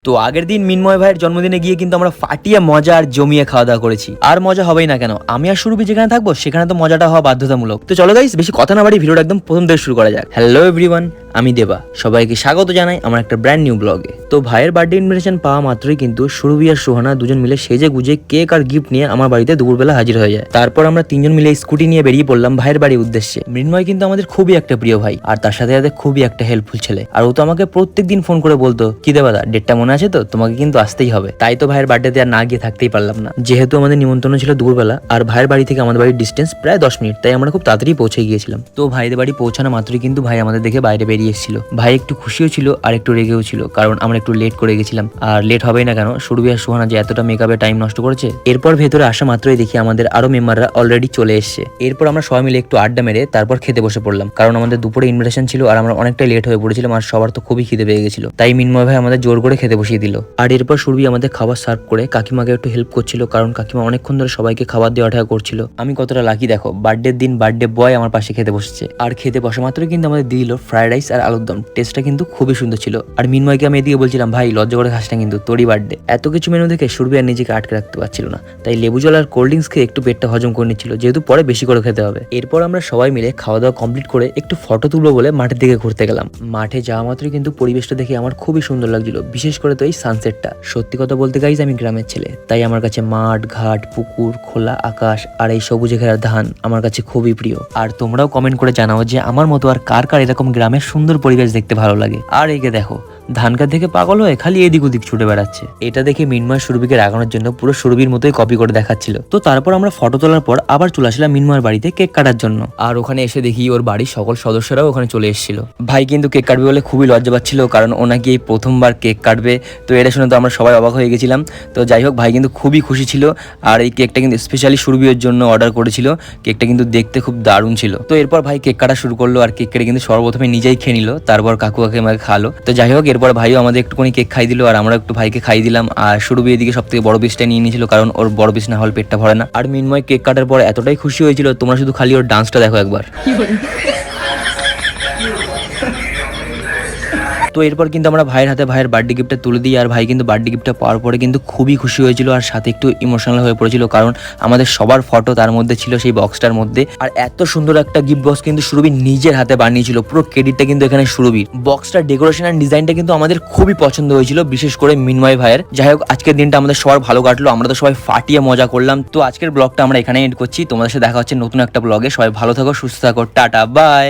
তো আগের দিন মিনময় ভাইয়ের জন্মদিনে গিয়ে কিন্তু আমরা ফাটিয়ে মজা আর জমিয়ে খাওয়া দাওয়া করেছি। আর মজা হবেই না কেন, আমি আর সুরভি যেখানে থাকবো সেখানে তো মজাটা হওয়া বাধ্যতামূলক। তো চলো গাইস, বেশি কথা না বাড়ি ভিডিওটা একদম প্রথম থেকে শুরু করা যাক। হ্যালো এভরিওয়ান, আমি দেবা, সবাইকে স্বাগত জানাই আমার একটা ব্র্যান্ড নিউ ব্লগে। তো ভাইয়ের বার্থডে ইনভিটেশন পাওয়া মাত্রই কিন্তু সুরভি আর সোহানা দুজন মিলে সেজে গুজে কেক আর গিফট নিয়ে আমার বাড়িতে দুপুরবেলা হাজির হয়ে যায়। তারপর আমরা তিনজন মিলে স্কুটি নিয়ে বেরিয়ে পড়লাম ভাইয়ের বাড়ির উদ্দেশ্যে। মৃন্ময় কিন্তু আমাদের খুবই একটা প্রিয় ভাই, আর তার সাথে সাথে খুবই একটা হেল্পফুল ছেলে। আর ও তো আমাকে প্রত্যেকদিন ফোন করে বলতো, কি দেবা দা ডেটটা মনে আছে তো, তোমাকে কিন্তু আসতেই হবে। তাই তো ভাইয়ের বার্থডেতে আর না গিয়ে থাকতেই পারলাম না, যেহেতু আমাদের নিমন্ত্রণ ছিল দুপুরবেলা আর ভাইয়ের বাড়ি থেকে আমাদের বাড়ির ডিস্টেন্স প্রায় 10 মিনিট, তাই আমরা খুব তাড়াতাড়ি পৌঁছে গিয়েছিলাম। তো ভাইদের বাড়ি পৌঁছানো মাত্রই কিন্তু ভাই আমাদের দেখে বাইরে বেরিয়ে এসেছিল। ভাই একটু খুশিও ছিল আর একটু রেগেও ছিল, কারণ আমরা একটু লেট করে গেছিলাম। আর লেট হবেই না কেন, সুরভি আর সোহানা যে এতটা মেকআপে টাইম নষ্ট করেছে। এরপর ভেতরে আসা মাত্রই দেখি আমাদের আরো মেম্বাররা অলরেডি চলে এসছে। এরপর আমরা সবাই মিলে একটু আড্ডা মেরে তারপর খেতে বসে পড়লাম, কারণ আমাদের দুপুরে ইনভিটেশন ছিল আর আমরা অনেকটাই লেট হয়ে পড়েছিলাম আর সবার তো খুবই খিদে পেয়ে গেছিল। তাই মিনময় ভাই আমাদের জোর করে খেতে বসিয়ে দিল। আর এরপর সুরভি আমাদের খাবার সার্ভ করে কাকিমাকে একটু হেল্প করছিল, কারণ কাকিমা অনেকক্ষণ ধরে সবাইকে খাবার দেওয়া ঠাওয়া করছিল। আমি কতটা লাকি দেখো, বার্থডের দিন বার্থডে বয় আমার পাশে খেতে বসেছে। আর খেতে বসা মাত্রই কিন্তু আমাদের দিল ফ্রাইড রাইস আর আলুর দম। টেস্টটা কিন্তু খুবই সুন্দর ছিল। আর মিনময়কে আমি এদিকে বলছিলাম, ভাই লজ্জা করে খাস না কিন্তু, তোরই বার্থডে। এত কিছু মেনু দেখে সুরভি আর নিজেকে আটকে রাখতে পারছিল না, তাই লেবু জল আর কোল্ড ড্রিঙ্কস খেয়ে একটু পেটটা হজম করে নিচ্ছিল, যেহেতু পরে বেশি করে খেতে হবে। এরপর আমরা সবাই মিলে খাওয়া দাওয়া কমপ্লিট করে একটু ফটো তুলবো বলে মাঠের দিকে ঘুরতে গেলাম। মাঠে যাওয়া মাত্রই কিন্তু পরিবেশটা দেখে আমার খুবই সুন্দর লাগছিল, বিশেষ করে তো এই সানসেটটা। সত্যি কথা বলতে গাইজ, আমি গ্রামের ছেলে, তাই আমার কাছে মাঠ ঘাট পুকুর খোলা আকাশ আর এই সবুজে ঘেরা ধান আমার কাছে খুবই প্রিয়। আর তোমরাও কমেন্ট করে জানাও যে আমার মতো আর কার কার এরকম গ্রামের সুন্দর পরিবেশ দেখতে ভালো লাগে। আর একে দেখো, ধান গাছ থেকে পাগল হয়ে খালি এদিক ওদিক ছুটে বেড়াচ্ছে। এটা দেখে মিনময় সুরভিকে রাগানোর জন্য পুরো সুরভির মতোই কপি করে দেখাচ্ছিল। তো তারপর আমরা ফটো তোলার পর আবার চলে আসলাম মিনময়ের বাড়িতে কেক কাটার জন্য। আর ওখানে এসে দেখি ওর বাড়ির সকল সদস্যরাও ওখানে চলে এসেছিল। ভাই কিন্তু কেক কাটবে বলে খুবই লজ্জা পাচ্ছিল, কারণ ও নাকি এই প্রথমবার কেক কাটবে। তো এটা শুনে তো আমরা সবাই অবাক হয়ে গেছিলাম। তো যাই হোক, ভাই কিন্তু খুবই খুশি ছিল। আর এই কেকটা কিন্তু স্পেশালি সুরভির জন্য অর্ডার করেছিল। কেকটা কিন্তু দেখতে খুব দারুণ ছিল। তো এরপর ভাই কেক কাটা শুরু করলো, আর কেক কেটে কিন্তু সর্বপ্রথমে নিজেই খেয়ে নিল, তারপর কাকু কাকিমাকে খালো। তো যাই হোক, এরপর ভাইও আমাদের একটুখানি কেক খাই দিল আর আমরা একটু ভাইকে খাই দিলাম। আর সুরভি এদিকে সব থেকে বড় পিসটা নিয়ে নিয়েছিল, কারণ ওর বড় পিস না হলে পেটটা ভরে না। আর মিনময় কেক কাটার পর এতটাই খুশি হয়েছিল, তোমরা শুধু খালি ওর ডান্সটা দেখো একবার। তো এরপর কিন্তু আমরা ভাইয়ের হাতে ভাইয়ের বার্থডে গিফটটা তুলে দিই। আর ভাই কিন্তু বার্থডে গিফটটা পাওয়ার পরে কিন্তু খুবই খুশি হয়েছিল আর সাথে একটু ইমোশনাল হয়ে পড়েছিল, কারণ আমাদের সবার ফটো তার মধ্যে ছিল সেই বক্সটার মধ্যে। আর এত সুন্দর একটা গিফট বক্স কিন্তু সুরভি নিজের হাতে বানিয়েছিল, পুরো ক্রেডিটটা কিন্তু এখানে সুরভির। বক্সটার ডেকোরেশন আর ডিজাইনটা কিন্তু আমাদের খুবই পছন্দ হয়েছিল, বিশেষ করে মিনময় ভাইয়ের। যাই হোক, আজকের দিনটা আমাদের সবার ভালো কাটলো, আমরা তো সবাই ফাটিয়ে মজা করলাম। তো আজকের ব্লগটা আমরা এখানে এন্ড করছি, তোমাদের সাথে দেখা হচ্ছে নতুন একটা ব্লগে। সবাই ভালো থাকো, সুস্থ থাকো, টাটা বাই।